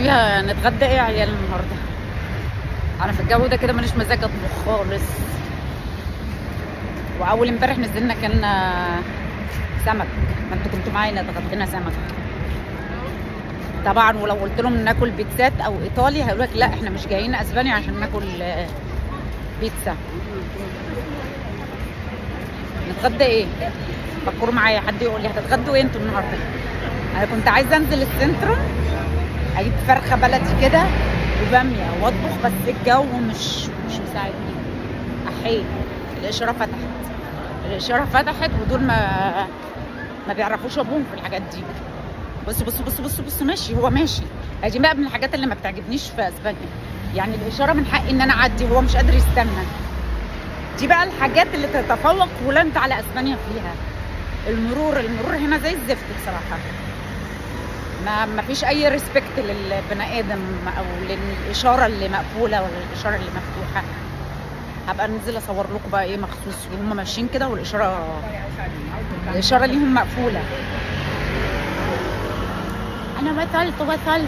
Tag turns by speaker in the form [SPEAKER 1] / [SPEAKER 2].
[SPEAKER 1] فيها نتغدى ايه يا عيال النهارده؟ انا في الجو ده كده ماليش مزاج اطبخ خالص. واول امبارح نزلنا كلنا سمك، ما انتوا كنتوا معانا اتغدينا سمك طبعا. ولو قلت لهم ناكل بيتزات او ايطالي هيقولوا لك لا احنا مش جايين اسبانيا عشان ناكل بيتزا. نتغدى ايه؟ فكروا معايا، حد يقول لي هتتغدوا ايه انتوا النهارده؟ انا كنت عايزه انزل السنترال اجيب فرخه بلدي كده وباميه واطبخ، بس الجو مش مساعدني. احيي الاشاره فتحت ودول ما بيعرفوش ابوهم في الحاجات دي. بصوا ماشي، هو ماشي. دي بقى من الحاجات اللي ما بتعجبنيش في اسبانيا، يعني الاشاره من حقي ان انا اعدي، هو مش قادر يستنى. دي بقى الحاجات اللي تتفوق هولندا على اسبانيا فيها. المرور هنا زي الزفت بصراحه. ما فيش اي ريسبكت للبني ادم او للاشاره اللي مقفوله ولا الاشاره اللي مفتوحه. هبقى انزل اصور لكم بقى ايه مخصوص وهم ماشيين كده والاشاره ليهم مقفوله. انا وصلت